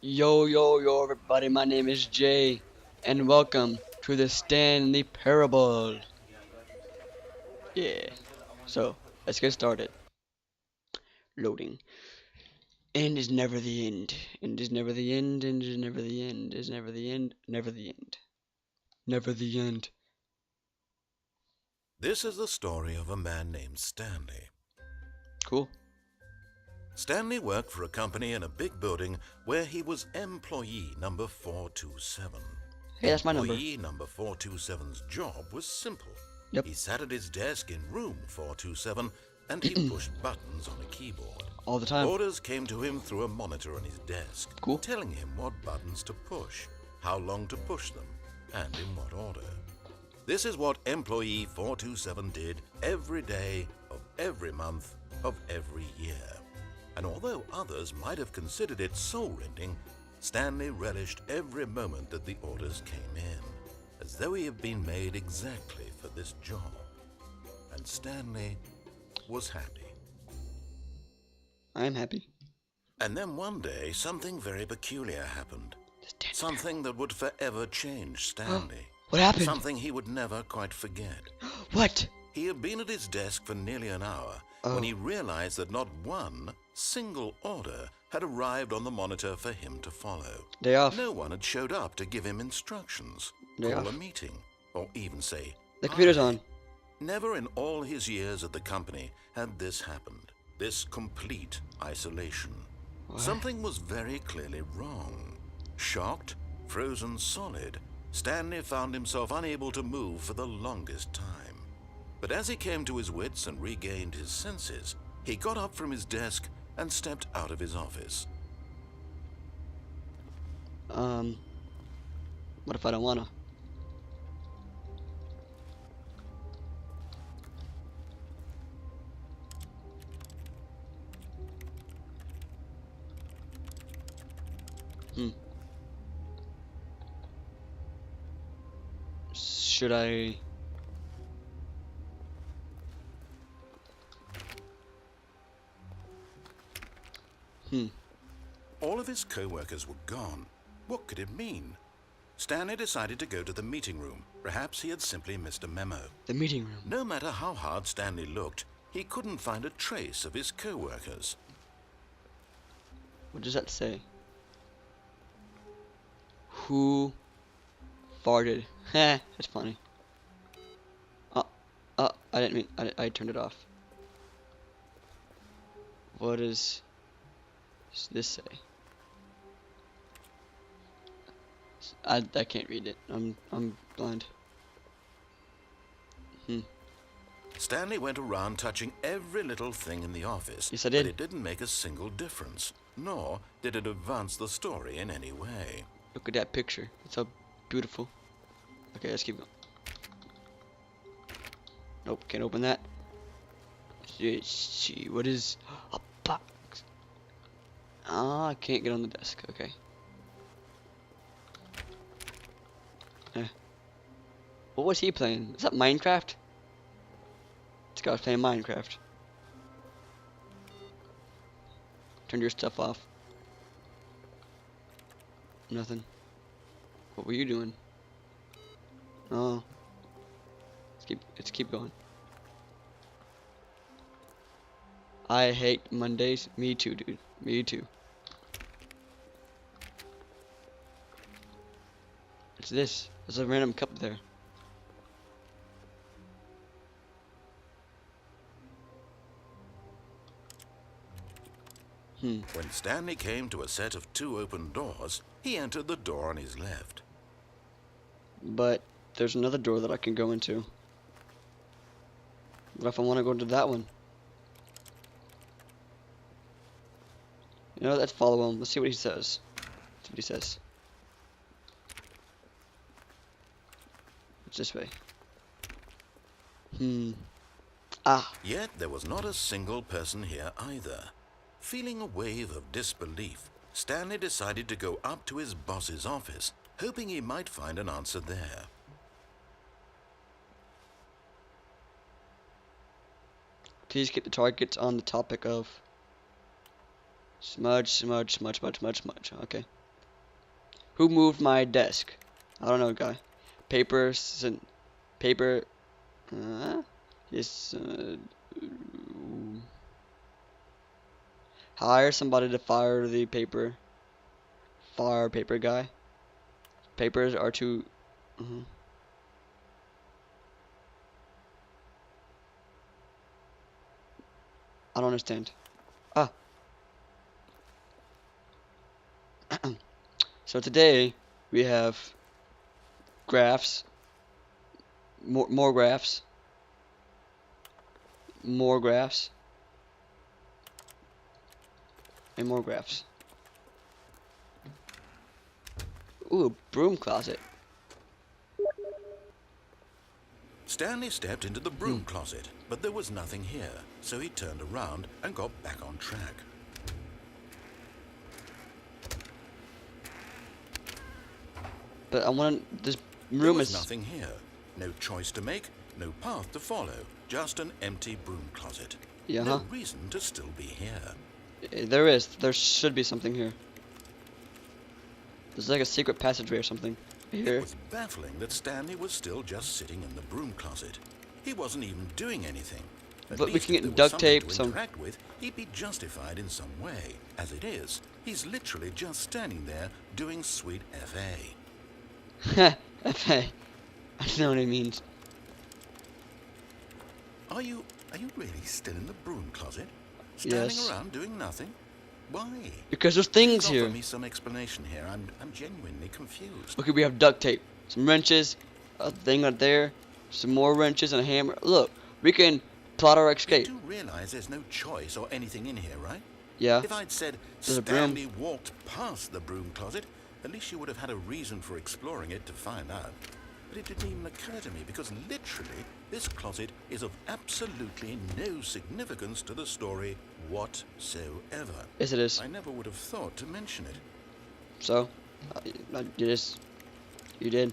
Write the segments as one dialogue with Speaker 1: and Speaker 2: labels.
Speaker 1: Yo, everybody, my name is Jay, and welcome to the Stanley Parable. Yeah, so let's get started. Loading. End is never the end. End is never the end. End is never the end. Is never the end. Never the end. Never the end.
Speaker 2: This is the story of a man named Stanley.
Speaker 1: Cool.
Speaker 2: Stanley worked for a company in a big building where he was employee number 427.
Speaker 1: Hey, that's my number.
Speaker 2: Employee number 427's job was simple.
Speaker 1: Yep.
Speaker 2: He sat at his desk in room 427 and he pushed buttons on a keyboard.
Speaker 1: All the time.
Speaker 2: Orders came to him through a monitor on his desk,
Speaker 1: Cool.
Speaker 2: telling him what buttons to push, how long to push them, and in what order. This is what employee 427 did every day of every month of every year. And although others might have considered it soul-rending, Stanley relished every moment that the orders came in, as though he had been made exactly for this job. And Stanley was happy.
Speaker 1: I am happy.
Speaker 2: And then one day, something very peculiar happened. Something that would forever change Stanley.
Speaker 1: What happened?
Speaker 2: Something he would never quite forget.
Speaker 1: What?
Speaker 2: He had been at his desk for nearly an hour when he realized that not one single order had arrived on the monitor for him to follow.
Speaker 1: Day off.
Speaker 2: No one had showed up to give him instructions,
Speaker 1: Day
Speaker 2: call
Speaker 1: off.
Speaker 2: a meeting, or even say,
Speaker 1: The computer's
Speaker 2: "Hi."
Speaker 1: on.
Speaker 2: Never in all his years at the company had this happened. This complete isolation.
Speaker 1: What?
Speaker 2: Something was very clearly wrong. Shocked, frozen solid, Stanley found himself unable to move for the longest time. But as he came to his wits and regained his senses, he got up from his desk and stepped out of his office.
Speaker 1: What if I don't wanna? Should I?
Speaker 2: All of his co-workers were gone. What could it mean? Stanley decided to go to the meeting room. Perhaps he had simply missed a memo.
Speaker 1: The meeting room.
Speaker 2: No matter how hard Stanley looked, he couldn't find a trace of his co-workers.
Speaker 1: What does that say? Who farted? Heh, that's funny. I didn't mean, I turned it off. What does this say? I can't read it. I'm blind.
Speaker 2: Stanley went around touching every little thing in the office.
Speaker 1: Yes, I did.
Speaker 2: But it didn't make a single difference, nor did it advance the story in any way.
Speaker 1: Look at that picture. It's so beautiful. Okay, let's keep going. Nope, can't open that. Let's see, what is a box? Ah, I can't get on the desk. Okay. What was he playing? Is that Minecraft? This guy was playing Minecraft. Turn your stuff off. Nothing. What were you doing? Oh. Let's keep going. I hate Mondays. Me too, dude. Me too. What's this? There's a random cup there.
Speaker 2: When Stanley came to a set of 2 open doors, he entered the door on his left.
Speaker 1: But there's another door that I can go into. What if I want to go to that one? You know, let's follow him. Let's see what he says. Let's see what he says. It's this way. Ah.
Speaker 2: Yet there was not a single person here either. Feeling a wave of disbelief, Stanley decided to go up to his boss's office, hoping he might find an answer there.
Speaker 1: Please get the targets on the topic of smudge. Okay. Who moved my desk? I don't know, guy. Paper. Yes. Hire somebody to fire the paper. Fire paper guy. Papers are too. I don't understand. Ah. So today we have graphs, more graphs, more graphs, and more graphs. Ooh, broom closet.
Speaker 2: Stanley stepped into the broom closet, but there was nothing here, so he turned around and got back on track.
Speaker 1: But I want this
Speaker 2: There
Speaker 1: room
Speaker 2: was
Speaker 1: is
Speaker 2: nothing here. No choice to make, no path to follow, just an empty broom closet.
Speaker 1: yeah.
Speaker 2: No reason to still be here.
Speaker 1: There should be something here. There's like a secret passageway or something here.
Speaker 2: It was baffling that Stanley was still just sitting in the broom closet. He wasn't even doing anything. At
Speaker 1: But we
Speaker 2: least
Speaker 1: can
Speaker 2: if
Speaker 1: get
Speaker 2: there was
Speaker 1: duct
Speaker 2: something
Speaker 1: tape,
Speaker 2: to
Speaker 1: some.
Speaker 2: interact with, he'd be justified in some way. As it is, he's literally just standing there doing sweet FA.
Speaker 1: FA. I don't know what it means.
Speaker 2: Are you really still in the broom closet? Standing
Speaker 1: Yes.
Speaker 2: around doing nothing? Why?
Speaker 1: Because there's things
Speaker 2: Please
Speaker 1: here.
Speaker 2: offer me some explanation here. I'm genuinely confused.
Speaker 1: Okay, we have duct tape, some wrenches, a thing right there, some more wrenches and a hammer. Look, we can plot our escape.
Speaker 2: You do realize there's no choice or anything in here, right?
Speaker 1: Yeah.
Speaker 2: If I'd said
Speaker 1: There's a broom.
Speaker 2: Stanley walked past the broom closet, at least you would have had a reason for exploring it to find out. But it didn't even occur to me because literally this closet is of absolutely no significance to the story whatsoever.
Speaker 1: Yes, it is.
Speaker 2: I never would have thought to mention it.
Speaker 1: So, you did,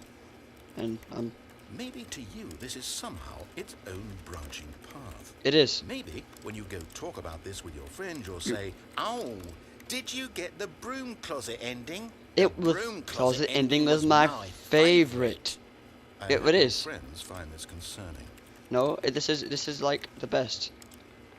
Speaker 1: and
Speaker 2: Maybe to you this is somehow its own branching path.
Speaker 1: it is.
Speaker 2: Maybe when you go talk about this with your friend, you'll say, "Oh, did you get the broom closet ending?"
Speaker 1: It
Speaker 2: The
Speaker 1: was
Speaker 2: broom
Speaker 1: closet ending was my favorite.
Speaker 2: I
Speaker 1: It
Speaker 2: hope your
Speaker 1: is.
Speaker 2: friends find this concerning.
Speaker 1: No, this is like the best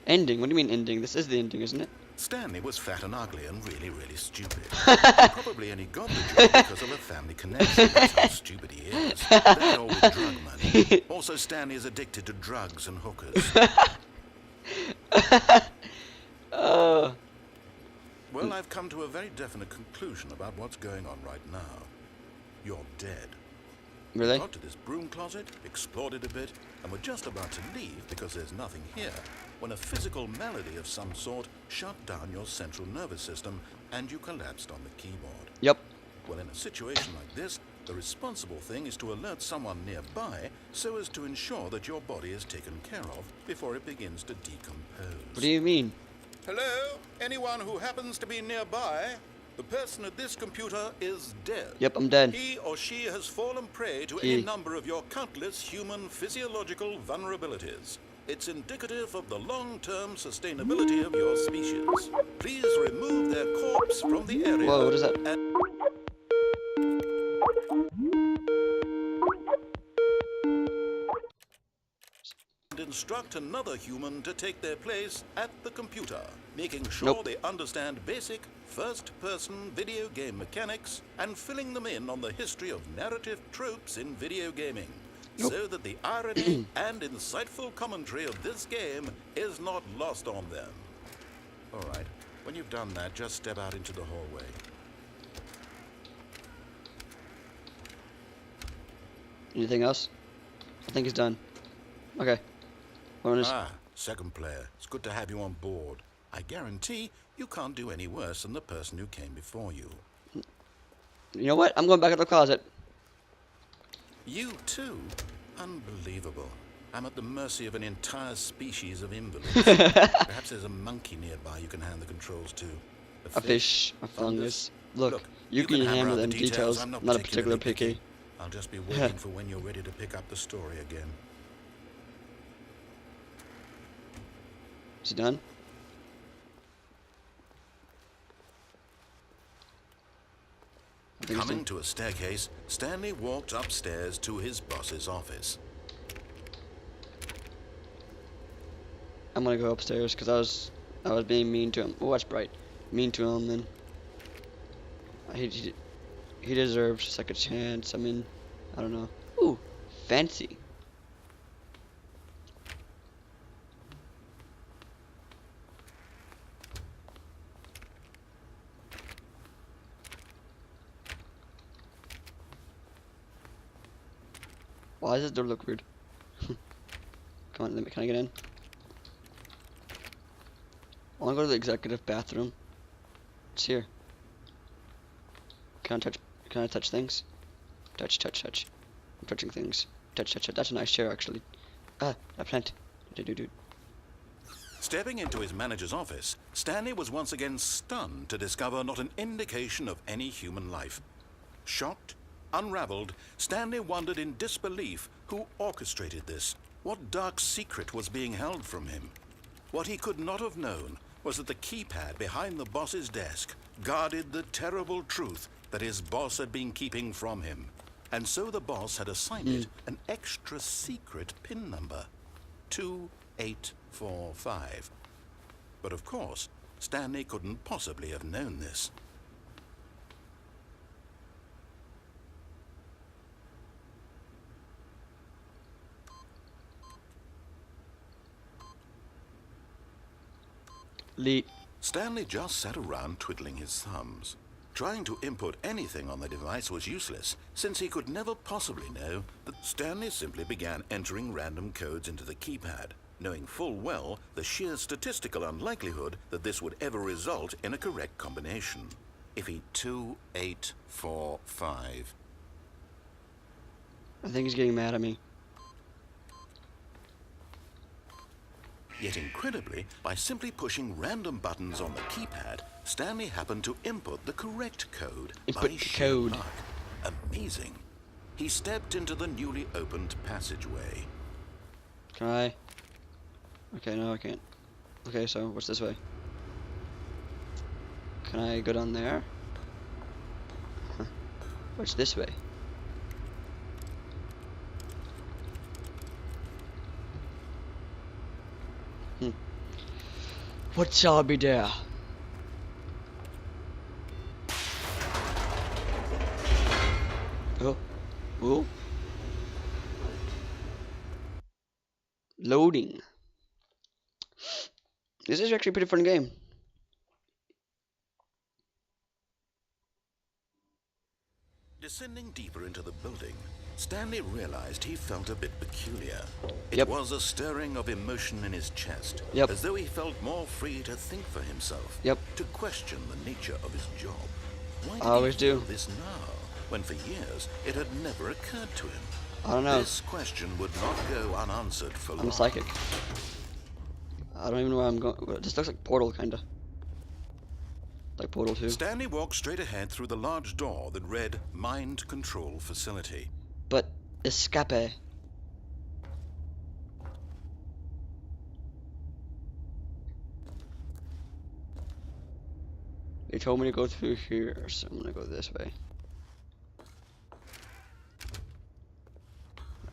Speaker 1: ending. What do you mean ending? This is the ending, isn't it?
Speaker 2: Stanley was fat and ugly and really, really stupid. He probably only got the job because of a family connection. That's how stupid he is. That all with drug money. Also, Stanley is addicted to drugs and hookers. Well, I've come to a very definite conclusion about what's going on right now. You're dead.
Speaker 1: Really?
Speaker 2: Got to this broom closet, explored it a bit, and were just about to leave because there's nothing here, when a physical malady of some sort shut down your central nervous system and you collapsed on the keyboard.
Speaker 1: Yep.
Speaker 2: Well, in a situation like this, the responsible thing is to alert someone nearby so as to ensure that your body is taken care of before it begins to decompose.
Speaker 1: What do you mean?
Speaker 2: Hello? Anyone who happens to be nearby? The person at this computer is dead.
Speaker 1: Yep, I'm dead.
Speaker 2: He or she has fallen prey to
Speaker 1: He.
Speaker 2: any number of your countless human physiological vulnerabilities. It's indicative of the long-term sustainability of your species. Please remove their corpse from the area.
Speaker 1: Whoa, what is that?
Speaker 2: And instruct another human to take their place at the computer, making sure they understand basic first-person video game mechanics and filling them in on the history of narrative tropes in video gaming, so that the irony and insightful commentary of this game is not lost on them. All right, when you've done that, just step out into the hallway.
Speaker 1: Anything else? I think it's done. Okay.
Speaker 2: Second player. It's good to have you on board. I guarantee you can't do any worse than the person who came before you.
Speaker 1: You know what? I'm going back to the closet.
Speaker 2: You too? Unbelievable. I'm at the mercy of an entire species of invalids. Perhaps there's a monkey nearby you can hand the controls to.
Speaker 1: A fish, a fungus. Look, you can handle them details.
Speaker 2: I'm
Speaker 1: not a particular picky.
Speaker 2: I'll just be waiting for when you're ready to pick up the story again.
Speaker 1: Is he done? think it's
Speaker 2: Coming to a staircase, Stanley walked upstairs to his boss's office.
Speaker 1: I'm gonna go upstairs because I was being mean to him. Oh, that's bright. Mean to him, and he deserves a second chance. I mean, I don't know. Ooh, fancy. Why does this door look weird? Come on, can I get in? I wanna go to the executive bathroom. It's here. Can I touch things? Touch. I'm touching things. Touch. That's a nice chair, actually. Ah, a plant. Dude.
Speaker 2: Stepping into his manager's office, Stanley was once again stunned to discover not an indication of any human life. Shocked, unraveled, Stanley wondered in disbelief who orchestrated this. What dark secret was being held from him? What he could not have known was that the keypad behind the boss's desk guarded the terrible truth that his boss had been keeping from him. And so the boss had assigned it an extra secret PIN number, 2845. But of course, Stanley couldn't possibly have known this. Stanley just sat around twiddling his thumbs. Trying to input anything on the device was useless, since he could never possibly know that Stanley simply began entering random codes into the keypad, knowing full well the sheer statistical unlikelihood that this would ever result in a correct combination. If he 2845.
Speaker 1: I think he's getting mad at me.
Speaker 2: Yet incredibly, by simply pushing random buttons on the keypad, Stanley happened to input the correct code.
Speaker 1: Input the code.
Speaker 2: Luck. Amazing. He stepped into the newly opened passageway.
Speaker 1: Can I? Okay, no, I can't. Okay, so what's this way? Can I go down there? Huh. What's this way? What shall be there? Oh. Loading. This is actually a pretty fun game.
Speaker 2: Descending deeper into the building, Stanley realized he felt a bit peculiar. It
Speaker 1: Yep.
Speaker 2: was a stirring of emotion in his chest,
Speaker 1: Yep.
Speaker 2: as though he felt more free to think for himself,
Speaker 1: Yep.
Speaker 2: to question the nature of his job. Why did
Speaker 1: I always
Speaker 2: he feel
Speaker 1: do.
Speaker 2: this now, when for years it had never occurred to him?
Speaker 1: I don't know.
Speaker 2: This question would not go unanswered for long.
Speaker 1: I'm a psychic. I don't even know where I'm going. This looks like Portal, kinda. Like Portal 2.
Speaker 2: Stanley walked straight ahead through the large door that read Mind Control Facility.
Speaker 1: But escape. They told me to go through here, so I'm gonna go this way.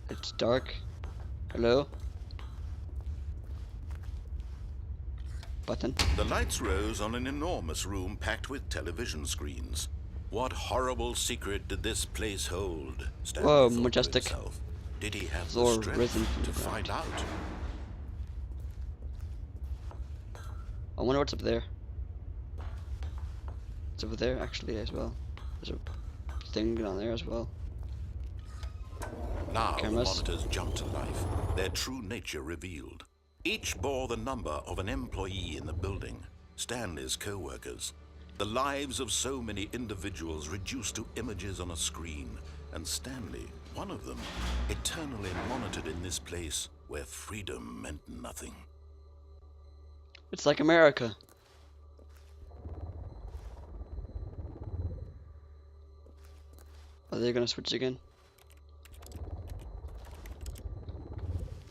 Speaker 1: It's dark. Hello? Button.
Speaker 2: The lights rose on an enormous room packed with television screens. What horrible secret did this place hold? Stanley
Speaker 1: Whoa,
Speaker 2: thought to
Speaker 1: majestic.
Speaker 2: himself. Did he have
Speaker 1: Floor
Speaker 2: the strength
Speaker 1: risen from
Speaker 2: to
Speaker 1: the
Speaker 2: find out?
Speaker 1: I wonder what's up there. It's over there actually as well. There's a thing down there as well.
Speaker 2: Now
Speaker 1: Cameras.
Speaker 2: the monitors jumped to life, their true nature revealed. Each bore the number of an employee in the building, Stanley's co-workers. The lives of so many individuals reduced to images on a screen, and Stanley, one of them, eternally monitored in this place where freedom meant nothing.
Speaker 1: It's like America. Are they gonna switch again?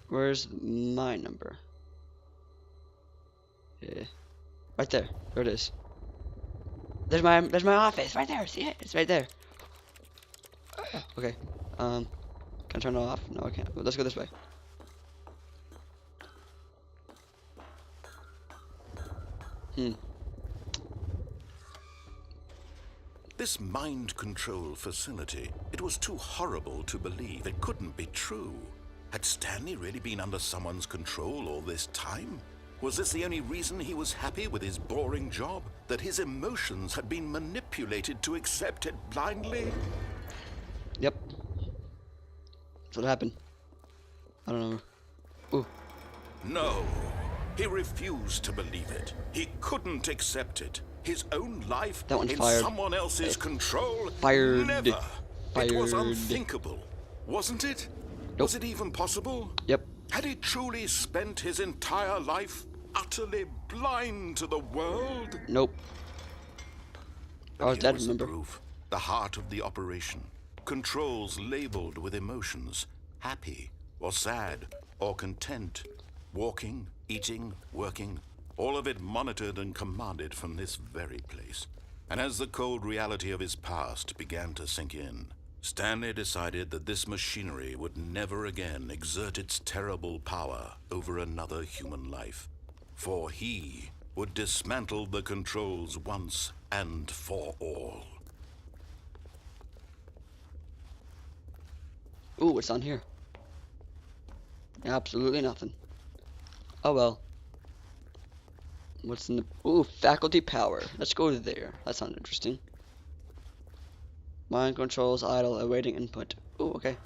Speaker 1: Where's my number? Yeah. Right there. There it is. There's my office. Right there. See it? It's right there. Okay. Can I turn it off? No, I can't. Let's go this way.
Speaker 2: This mind control facility, it was too horrible to believe. It couldn't be true. Had Stanley really been under someone's control all this time? Was this the only reason he was happy with his boring job? That his emotions had been manipulated to accept it blindly?
Speaker 1: Yep. That's what happened. I don't know. Ooh.
Speaker 2: No. He refused to believe it. He couldn't accept it. His own life
Speaker 1: That one's
Speaker 2: in
Speaker 1: fired.
Speaker 2: someone else's control?
Speaker 1: Fired.
Speaker 2: Never.
Speaker 1: Fired.
Speaker 2: It was unthinkable, wasn't it?
Speaker 1: Nope.
Speaker 2: Was it even possible?
Speaker 1: Yep.
Speaker 2: Had he truly spent his entire life utterly blind to the world?
Speaker 1: Nope. I was
Speaker 2: Here
Speaker 1: dead,
Speaker 2: was
Speaker 1: remember?
Speaker 2: the proof, the heart of the operation. Controls labeled with emotions, happy or sad or content, walking, eating, working, all of it monitored and commanded from this very place. And as the cold reality of his past began to sink in, Stanley decided that this machinery would never again exert its terrible power over another human life. For he would dismantle the controls once and for all.
Speaker 1: Ooh, what's on here? Absolutely nothing. Oh well. What's in the... Ooh, faculty power. Let's go to there. That sounds interesting. Mind controls idle, awaiting input. Ooh, okay.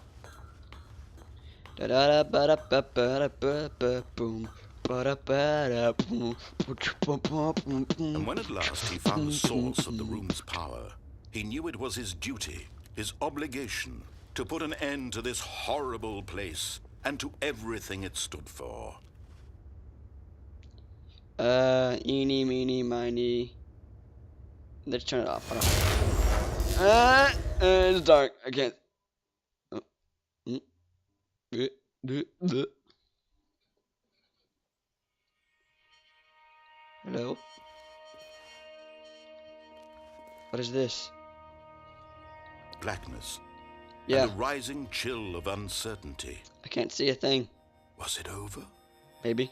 Speaker 1: Da da da ba da ba ba da ba ba boom. Ba da ba da boom.
Speaker 2: And when at last he found the source of the room's power, he knew it was his duty, his obligation, to put an end to this horrible place and to everything it stood for.
Speaker 1: Eeny, meeny, miny. Let's turn it off. It's dark. I can't. Hello? What is this?
Speaker 2: Blackness.
Speaker 1: Yeah.
Speaker 2: And a rising chill of uncertainty.
Speaker 1: I can't see a thing.
Speaker 2: Was it over?
Speaker 1: Maybe.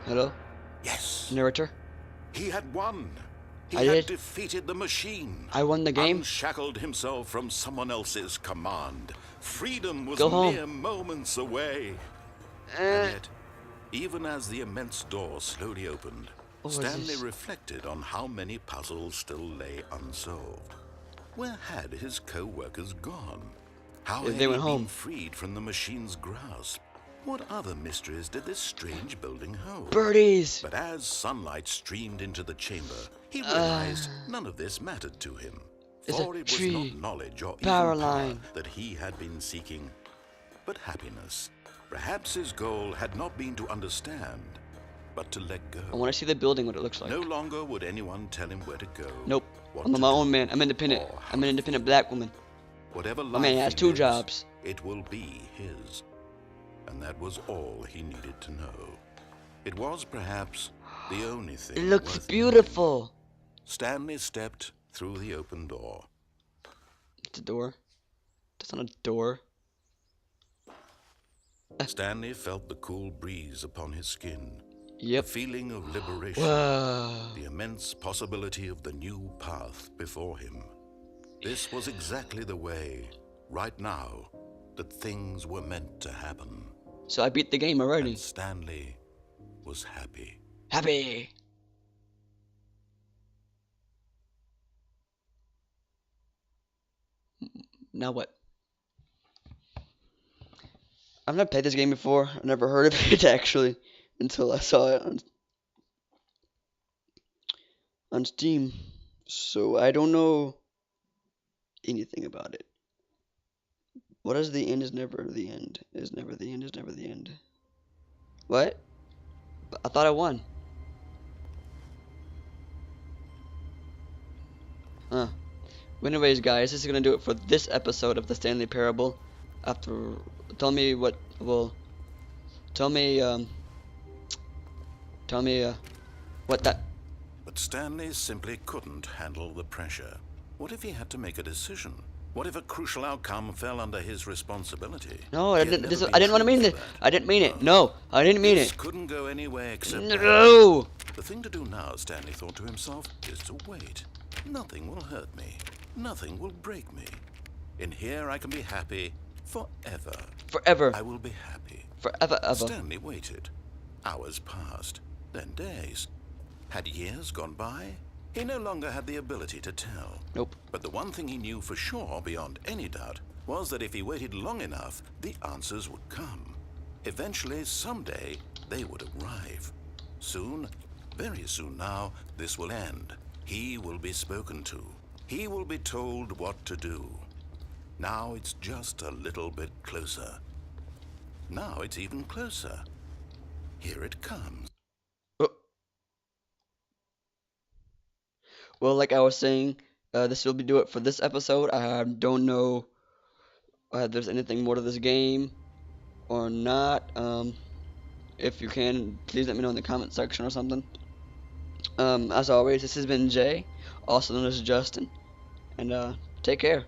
Speaker 1: Hello?
Speaker 2: Yes.
Speaker 1: Narrator?
Speaker 2: He had won. He
Speaker 1: I
Speaker 2: had
Speaker 1: did.
Speaker 2: defeated the machine.
Speaker 1: I won the game.
Speaker 2: Unshackled himself from someone else's command. Freedom was
Speaker 1: Go home.
Speaker 2: mere moments away.
Speaker 1: Eh.
Speaker 2: And yet, even as the immense door slowly opened,
Speaker 1: What was
Speaker 2: Stanley
Speaker 1: this?
Speaker 2: reflected on how many puzzles still lay unsolved. Where had his co-workers gone? How
Speaker 1: They
Speaker 2: had he
Speaker 1: went home.
Speaker 2: been freed from the machine's grasp? What other mysteries did this strange building hold?
Speaker 1: Birdies!
Speaker 2: But as sunlight streamed into the chamber, he realized none of this mattered to him.
Speaker 1: It's
Speaker 2: For
Speaker 1: a
Speaker 2: it was
Speaker 1: tree,
Speaker 2: not knowledge or
Speaker 1: power
Speaker 2: even power
Speaker 1: line.
Speaker 2: that he had been seeking, but happiness. Perhaps his goal had not been to understand, but to let go.
Speaker 1: I want to see the building, what it looks like.
Speaker 2: No longer would anyone tell him where to go.
Speaker 1: Nope.
Speaker 2: what
Speaker 1: I'm
Speaker 2: to
Speaker 1: my
Speaker 2: do,
Speaker 1: own man. I'm independent.
Speaker 2: or how
Speaker 1: I'm an
Speaker 2: to
Speaker 1: independent
Speaker 2: feel.
Speaker 1: black woman.
Speaker 2: Whatever
Speaker 1: My
Speaker 2: life
Speaker 1: man has
Speaker 2: he
Speaker 1: 2
Speaker 2: lives,
Speaker 1: jobs.
Speaker 2: it will be his. And that was all he needed to know. It was perhaps the only thing.
Speaker 1: It looks
Speaker 2: worth
Speaker 1: beautiful.
Speaker 2: Stanley stepped through the open door.
Speaker 1: It's a door. That's not a door.
Speaker 2: Stanley felt the cool breeze upon his skin.
Speaker 1: Yep.
Speaker 2: The feeling of liberation.
Speaker 1: Whoa.
Speaker 2: The immense possibility of the new path before him. This was exactly the way, right now, that things were meant to happen.
Speaker 1: So I beat the game already.
Speaker 2: And Stanley was happy.
Speaker 1: Happy. Now what? I've never played this game before. I've never heard of it actually until I saw it on Steam. So I don't know anything about it. What is the end is never the end? Is never the end is never the end. What? I thought I won. Huh. Well, anyways, guys, this is gonna do it for this episode of the Stanley Parable. After, tell me what that.
Speaker 2: But Stanley simply couldn't handle the pressure. What if he had to make a decision? What if a crucial outcome fell under his responsibility?
Speaker 1: No,
Speaker 2: He
Speaker 1: I
Speaker 2: had
Speaker 1: didn't.
Speaker 2: never been
Speaker 1: I didn't want to mean
Speaker 2: trained
Speaker 1: it.
Speaker 2: for that.
Speaker 1: I didn't mean it.
Speaker 2: No.
Speaker 1: No, I didn't mean
Speaker 2: This
Speaker 1: it.
Speaker 2: couldn't go anywhere except
Speaker 1: No.
Speaker 2: The thing to do now, Stanley thought to himself, is to wait. Nothing will hurt me. Nothing will break me. In here I can be happy forever.
Speaker 1: Forever.
Speaker 2: I will be happy.
Speaker 1: Forever, ever.
Speaker 2: Stanley waited. Hours passed, then days. Had years gone by? He no longer had the ability to tell.
Speaker 1: Nope.
Speaker 2: But the one thing he knew for sure, beyond any doubt, was that if he waited long enough, the answers would come. Eventually, someday, they would arrive. Soon, very soon now, this will end. He will be spoken to. He will be told what to do. Now it's just a little bit closer. Now it's even closer. Here it comes.
Speaker 1: Oh. Well, like I was saying, this will do it for this episode. I don't know if there's anything more to this game or not. If you can, please let me know in the comment section or something. As always, this has been Jay, also known as Justin, and take care.